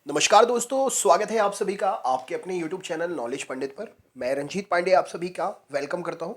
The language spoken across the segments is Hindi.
नमस्कार दोस्तों, स्वागत है आप सभी का आपके अपने YouTube चैनल नॉलेज पंडित पर। मैं रंजीत पांडे आप सभी का वेलकम करता हूं।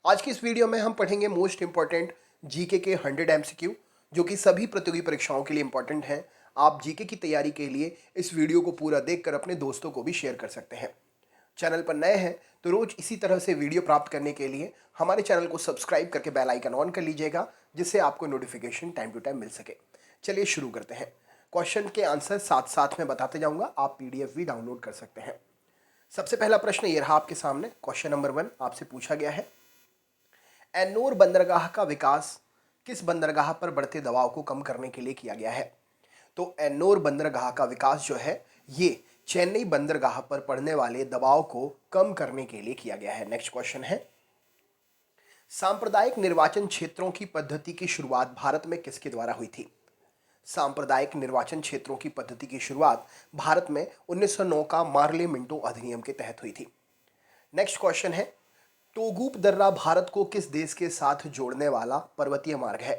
आज की इस वीडियो में हम पढ़ेंगे मोस्ट इंपॉर्टेंट जीके के 100 एमसीक्यू जो कि सभी प्रतियोगी परीक्षाओं के लिए इंपॉर्टेंट हैं। आप जीके की तैयारी के लिए इस वीडियो को पूरा देखकर अपने दोस्तों को भी शेयर कर सकते हैं। चैनल पर नए हैं तो रोज इसी तरह से वीडियो प्राप्त करने के लिए हमारे चैनल को सब्सक्राइब करके बेल आइकन ऑन कर लीजिएगा, जिससे आपको नोटिफिकेशन टाइम टू टाइम मिल सके। चलिए शुरू करते हैं। क्वेश्चन के आंसर साथ साथ में बताते जाऊंगा, आप पीडीएफ भी डाउनलोड कर सकते हैं। सबसे पहला प्रश्न ये रहा आपके सामने। क्वेश्चन नंबर 1 आपसे पूछा गया है, एन्नोर बंदरगाह का विकास किस बंदरगाह पर बढ़ते दबाव को कम करने के लिए किया गया है? तो एन्नोर बंदरगाह का विकास जो है ये चेन्नई बंदरगाह पर पड़ने वाले दबाव को कम करने के लिए किया गया है। नेक्स्ट क्वेश्चन है, सांप्रदायिक निर्वाचन क्षेत्रों की पद्धति की शुरुआत भारत में किसके द्वारा हुई थी? सांप्रदायिक निर्वाचन क्षेत्रों की पद्धति की शुरुआत भारत में 1909 का मार्ले मिंटो अधिनियम के तहत हुई थी। नेक्स्ट क्वेश्चन है, टोगुप दर्रा भारत को किस देश के साथ जोड़ने वाला पर्वतीय मार्ग है?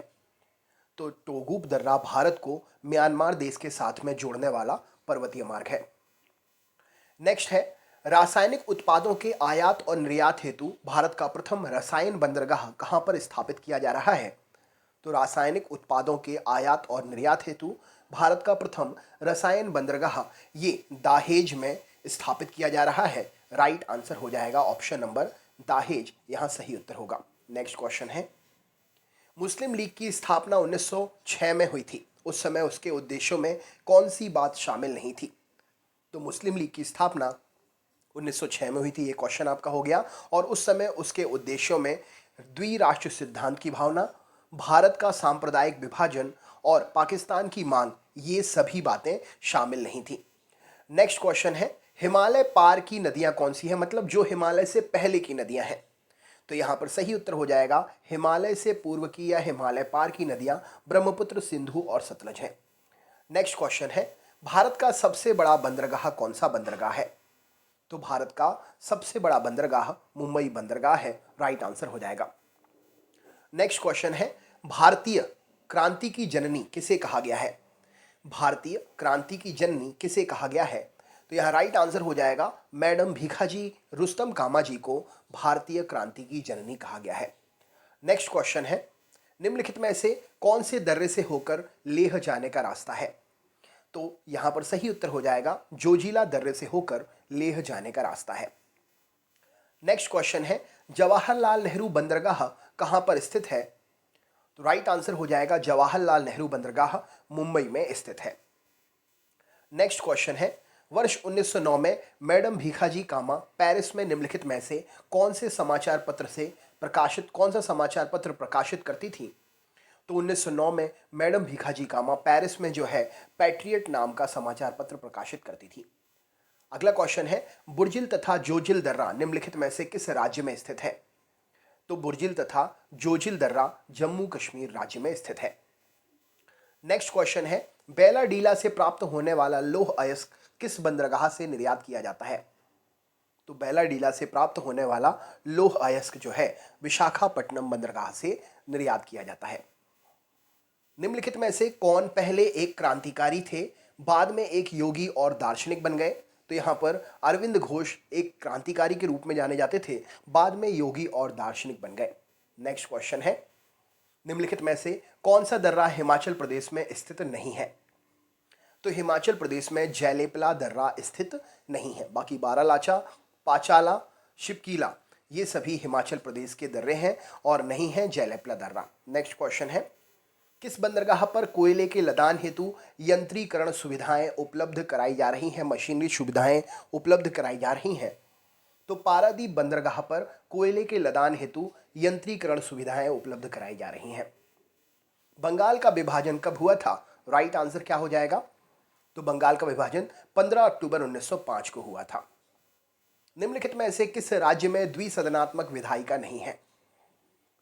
तो टोगुप दर्रा भारत को म्यांमार देश के साथ में जोड़ने वाला पर्वतीय मार्ग है। नेक्स्ट है, रासायनिक उत्पादों के आयात और निर्यात हेतु भारत का प्रथम रसायन बंदरगाह कहां पर स्थापित किया जा रहा है? तो रासायनिक उत्पादों के आयात और निर्यात हेतु भारत का प्रथम रसायन बंदरगाह ये दाहेज में स्थापित किया जा रहा है। राइट आंसर हो जाएगा ऑप्शन नंबर दाहेज, यहां सही उत्तर होगा। नेक्स्ट क्वेश्चन है, मुस्लिम लीग की स्थापना 1906 में हुई थी, उस समय उसके उद्देश्यों में कौन सी बात शामिल नहीं थी? तो मुस्लिम लीग की स्थापना 1906 में हुई थी, ये क्वेश्चन आपका हो गया। और उस समय उसके उद्देश्यों में द्विराष्ट्र सिद्धांत की भावना, भारत का सांप्रदायिक विभाजन और पाकिस्तान की मांग, ये सभी बातें शामिल नहीं थी। नेक्स्ट क्वेश्चन है, हिमालय पार की नदियां कौन सी हैं, मतलब जो हिमालय से पहले की नदियां हैं? तो यहां पर सही उत्तर हो जाएगा हिमालय से पूर्व की या हिमालय पार की नदियां ब्रह्मपुत्र, सिंधु और सतलज हैं। नेक्स्ट क्वेश्चन है, भारत का सबसे बड़ा बंदरगाह कौन सा बंदरगाह है? तो भारत का सबसे बड़ा बंदरगाह मुंबई बंदरगाह है। राइट आंसर हो जाएगा। नेक्स्ट क्वेश्चन है, भारतीय क्रांति की जननी किसे कहा गया है? भारतीय क्रांति की जननी किसे कहा गया है? तो यहां राइट आंसर हो जाएगा मैडम भीखाजी रुस्तम कामा जी को भारतीय क्रांति की जननी कहा गया है। नेक्स्ट क्वेश्चन है, निम्नलिखित में से कौन से दर्रे से होकर लेह जाने का रास्ता है? तो यहां पर सही उत्तर हो जाएगा जोजिला दर्रे से होकर लेह जाने का रास्ता है। नेक्स्ट क्वेश्चन है, जवाहरलाल नेहरू बंदरगाह कहां पर स्थित है? तो राइट आंसर हो जाएगा जवाहरलाल नेहरू बंदरगाह मुंबई में स्थित है। नेक्स्ट क्वेश्चन है, वर्ष 1909 में मैडम भीखाजी कामा पेरिस में निम्नलिखित में से कौन सा समाचार पत्र प्रकाशित करती थी? तो 1909 में मैडम भीखाजी कामा पेरिस में जो है पैट्रियट नाम का समाचार पत्र प्रकाशित करती थी। अगला क्वेश्चन है, बुर्जिल तथा जोजिल दर्रा निम्नलिखित में से किस राज्य में स्थित है? तो बुर्जिल तथा जोजिल दर्रा जम्मू कश्मीर राज्य में स्थित है। नेक्स्ट क्वेश्चन है, बेलाडीला से प्राप्त होने वाला लौह अयस्क किस बंदरगाह से निर्यात किया जाता है? तो बेलाडीला से प्राप्त होने वाला लौह अयस्क जो है विशाखापट्टनम बंदरगाह से निर्यात किया जाता है। निम्नलिखित में से कौन पहले एक क्रांतिकारी थे, बाद में एक योगी और दार्शनिक बन गए? तो यहाँ पर अरविंद घोष एक क्रांतिकारी के रूप में जाने जाते थे, बाद में योगी और दार्शनिक बन गए। नेक्स्ट क्वेश्चन है, निम्नलिखित में से कौन सा दर्रा हिमाचल प्रदेश में स्थित नहीं है? तो हिमाचल प्रदेश में जैलेपला दर्रा स्थित नहीं है। बाकी बारालाचा, पाचाला, शिपकीला ये सभी हिमाचल प्रदेश के दर्रे हैं और नहीं है जैलेपला दर्रा। नेक्स्ट क्वेश्चन है, किस बंदरगाह पर कोयले के लदान हेतु यंत्रीकरण सुविधाएं उपलब्ध कराई जा रही हैं, मशीनरी सुविधाएं उपलब्ध कराई जा रही हैं? तो पारादीप बंदरगाह पर कोयले के लदान हेतु यंत्रीकरण सुविधाएं उपलब्ध कराई जा रही हैं। बंगाल का विभाजन कब हुआ था? राइट आंसर क्या हो जाएगा? तो बंगाल का विभाजन 15 अक्टूबर 1905 को हुआ था। निम्नलिखित में से किस राज्य में द्विसदनात्मक विधायिका नहीं है?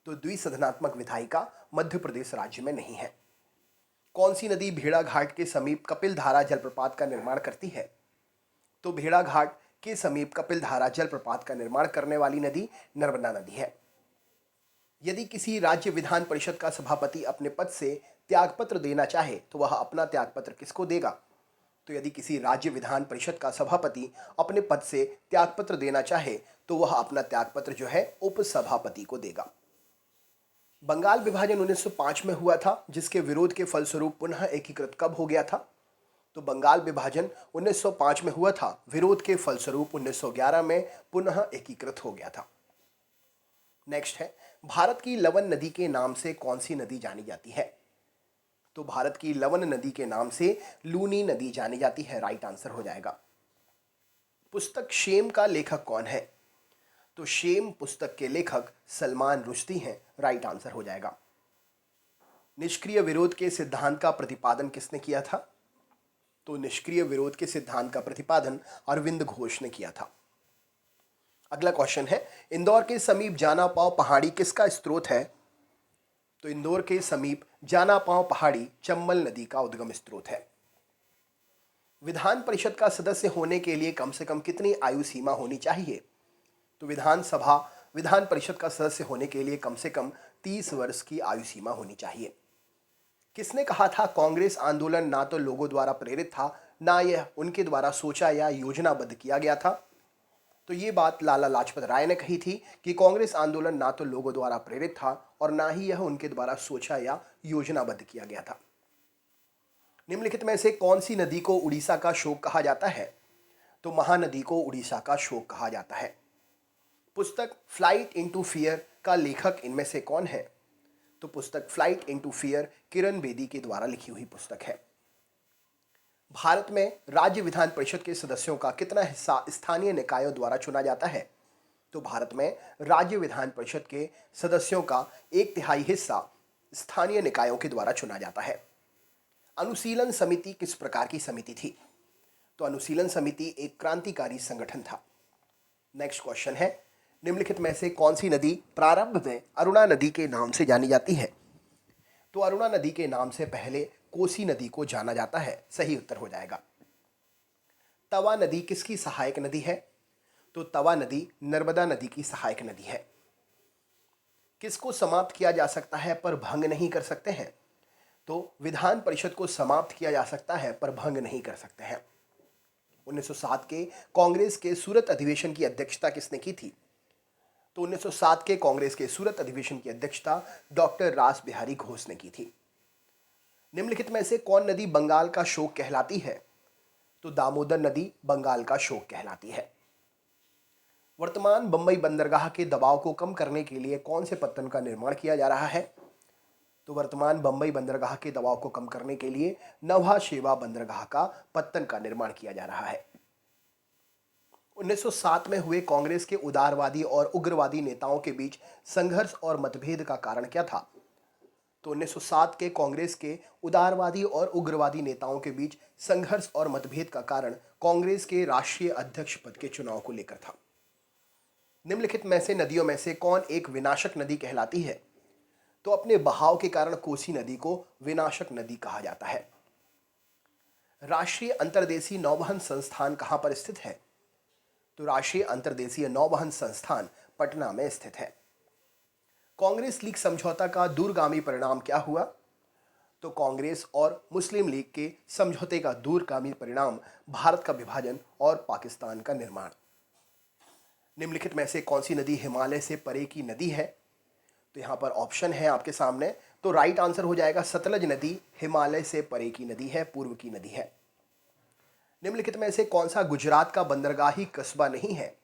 तो द्विसदनात्मक विधायिका मध्य प्रदेश राज्य में नहीं है। कौन सी नदी भेड़ाघाट के समीप कपिलधारा जलप्रपात का निर्माण करती है? तो भेड़ाघाट के समीप कपिलधारा जलप्रपात का निर्माण करने वाली नदी नर्मदा नदी है। यदि किसी राज्य विधान परिषद का सभापति अपने पद से त्यागपत्र देना चाहे तो वह अपना त्यागपत्र किसको देगा? तो यदि किसी राज्य विधान परिषद का सभापति अपने पद से त्यागपत्र देना चाहे तो वह अपना त्यागपत्र जो है उपसभापति को देगा। बंगाल विभाजन 1905 में हुआ था, जिसके विरोध के फलस्वरूप पुनः एकीकृत कब हो गया था? तो बंगाल विभाजन 1905 में हुआ था, विरोध के फलस्वरूप 1911 में पुनः एकीकृत हो गया था। नेक्स्ट है, भारत की लवन नदी के नाम से कौन सी नदी जानी जाती है? तो भारत की लवन नदी के नाम से लूनी नदी जानी जाती है, राइट आंसर हो जाएगा। पुस्तक शेम का लेखक कौन है? तो शेम पुस्तक के लेखक सलमान रुश्दी हैं, राइट आंसर हो जाएगा। निष्क्रिय विरोध के सिद्धांत का प्रतिपादन किसने किया था? तो निष्क्रिय विरोध के सिद्धांत का प्रतिपादन अरविंद घोष ने किया था। अगला क्वेश्चन है, इंदौर के समीप जाना पाव पहाड़ी किसका स्रोत है? तो इंदौर के समीप जाना पाव पहाड़ी चंबल नदी का उद्गम स्रोत है। विधान परिषद का सदस्य होने के लिए कम से कम कितनी आयु सीमा होनी चाहिए? तो विधान परिषद का सदस्य होने के लिए कम से कम 30 वर्ष की आयु सीमा होनी चाहिए। किसने कहा था कांग्रेस आंदोलन ना तो लोगों द्वारा प्रेरित था, ना यह उनके द्वारा सोचा या योजनाबद्ध किया गया था? तो ये बात लाला लाजपत राय ने कही थी कि कांग्रेस आंदोलन ना तो लोगों द्वारा प्रेरित था और ना ही यह उनके द्वारा सोचा या योजनाबद्ध किया गया था। निम्नलिखित में से कौन सी नदी को उड़ीसा का शोक कहा जाता है? तो महानदी को उड़ीसा का शोक कहा जाता है। पुस्तक फ्लाइट इनटू फियर का लेखक इनमें से कौन है? तो पुस्तक flight into fear Kiran Bedi के द्वारा लिखी हुई पुस्तक है। भारत में राज्य विधान परिषद के सदस्यों का कितना हिस्सा स्थानीय निकायों द्वारा चुना जाता है? तो भारत में राज्य विधान परिषद के सदस्यों का 1/3 हिस्सा स्थानीय निकायों के द्वारा चुना जाता है। अनुशीलन समिति किस प्रकार की समिति थी? तो अनुशीलन समिति एक क्रांतिकारी संगठन था। नेक्स्ट क्वेश्चन है, निम्नलिखित में से कौन सी नदी प्रारंभ में अरुणा नदी के नाम से जानी जाती है? तो अरुणा नदी के नाम से पहले कोसी नदी को जाना जाता है, सही उत्तर हो जाएगा। तवा नदी किसकी सहायक नदी है? तो तवा नदी नर्मदा नदी की सहायक नदी है। किसको समाप्त किया जा सकता है पर भंग नहीं कर सकते हैं? तो विधान परिषद को समाप्त किया जा सकता है पर भंग नहीं कर सकते हैं। 1907 के कांग्रेस के सूरत अधिवेशन की अध्यक्षता किसने की थी? तो 1907 के कांग्रेस के सूरत अधिवेशन की अध्यक्षता डॉक्टर रास बिहारी घोष ने की थी। निम्नलिखित में से कौन नदी बंगाल का शोक कहलाती है? तो दामोदर नदी बंगाल का शोक कहलाती है। वर्तमान बंबई बंदरगाह के दबाव को कम करने के लिए कौन से पत्तन का निर्माण किया जा रहा है? तो वर्तमान बंबई बंदरगाह के दबाव को कम करने के लिए नौहा शेवा बंदरगाह का पत्तन का निर्माण किया जा रहा है। 1907 में हुए कांग्रेस के उदारवादी और उग्रवादी नेताओं के बीच संघर्ष और मतभेद का कारण क्या था? तो 1907 के कांग्रेस के उदारवादी और उग्रवादी नेताओं के बीच संघर्ष और मतभेद का कारण कांग्रेस के राष्ट्रीय अध्यक्ष पद के चुनाव को लेकर था। निम्नलिखित में से नदियों में से कौन एक विनाशक नदी कहलाती है? तो अपने बहाव के कारण कोसी नदी को विनाशक नदी कहा जाता है। राष्ट्रीय अंतर्देशीय नौवहन संस्थान कहां पर स्थित है? तो राष्ट्रीय अंतर्देशीय नौवहन संस्थान पटना में स्थित है। कांग्रेस लीग समझौता का दूरगामी परिणाम क्या हुआ? तो कांग्रेस और मुस्लिम लीग के समझौते का दूरगामी परिणाम भारत का विभाजन और पाकिस्तान का निर्माण। निम्नलिखित में से कौन सी नदी हिमालय से परे की नदी है? तो यहाँ पर ऑप्शन है आपके सामने, तो राइट आंसर हो जाएगा सतलज नदी हिमालय से परे की नदी है, पूर्व की नदी है। निम्नलिखित में से कौन सा गुजरात का बंदरगाही कस्बा नहीं है?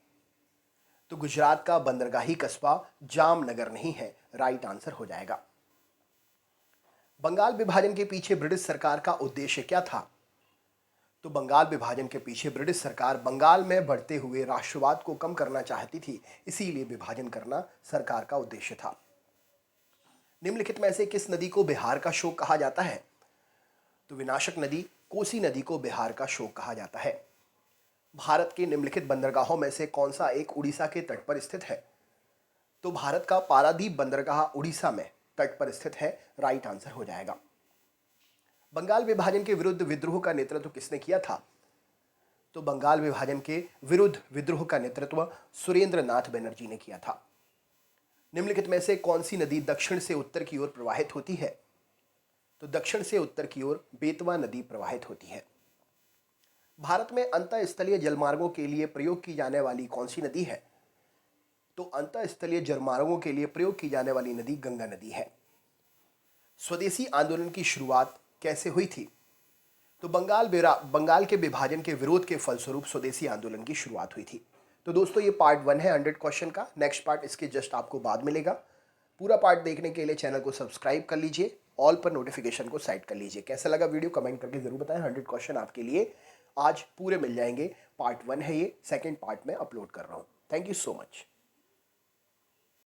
तो गुजरात का बंदरगाही कस्बा जामनगर नहीं है, राइट आंसर हो जाएगा। बंगाल विभाजन के पीछे ब्रिटिश सरकार का उद्देश्य क्या था? तो बंगाल विभाजन के पीछे ब्रिटिश सरकार बंगाल में बढ़ते हुए राष्ट्रवाद को कम करना चाहती थी, इसीलिए विभाजन करना सरकार का उद्देश्य था। निम्नलिखित में से किस नदी को बिहार का शोक कहा जाता है? तो विनाशक नदी कोसी नदी को बिहार का शोक कहा जाता है। भारत के निम्नलिखित बंदरगाहों में से कौन सा एक उड़ीसा के तट पर स्थित है? तो भारत का पारादीप बंदरगाह उड़ीसा में तट पर स्थित है, राइट आंसर हो जाएगा। बंगाल विभाजन के विरुद्ध विद्रोह का नेतृत्व किसने किया था? तो बंगाल विभाजन के विरुद्ध विद्रोह का नेतृत्व सुरेंद्र नाथ बनर्जी ने किया था। निम्नलिखित में से कौन सी नदी दक्षिण से उत्तर की ओर प्रवाहित होती है? तो दक्षिण से उत्तर की ओर बेतवा नदी प्रवाहित होती है। भारत में अंतःस्थलीय जलमार्गों के लिए प्रयोग की जाने वाली कौन सी नदी है? तो अंतःस्थलीय जलमार्गों के लिए प्रयोग की जाने वाली नदी गंगा नदी है। स्वदेशी आंदोलन की शुरुआत कैसे हुई थी? तो बंगाल के विभाजन के विरोध के फलस्वरूप स्वदेशी आंदोलन की शुरुआत हुई थी। तो दोस्तों ये पार्ट 1 है 100 क्वेश्चन का। नेक्स्ट पार्ट इसके जस्ट आपको बाद मिलेगा। पूरा पार्ट देखने के लिए चैनल को सब्सक्राइब कर लीजिए, ऑल पर नोटिफिकेशन को सेट कर लीजिए। कैसा लगा वीडियो कमेंट करके जरूर बताएं। 100 क्वेश्चन आपके लिए आज पूरे मिल जाएंगे। पार्ट 1 है ये, सेकेंड पार्ट में अपलोड कर रहा हूँ। Thank you so much.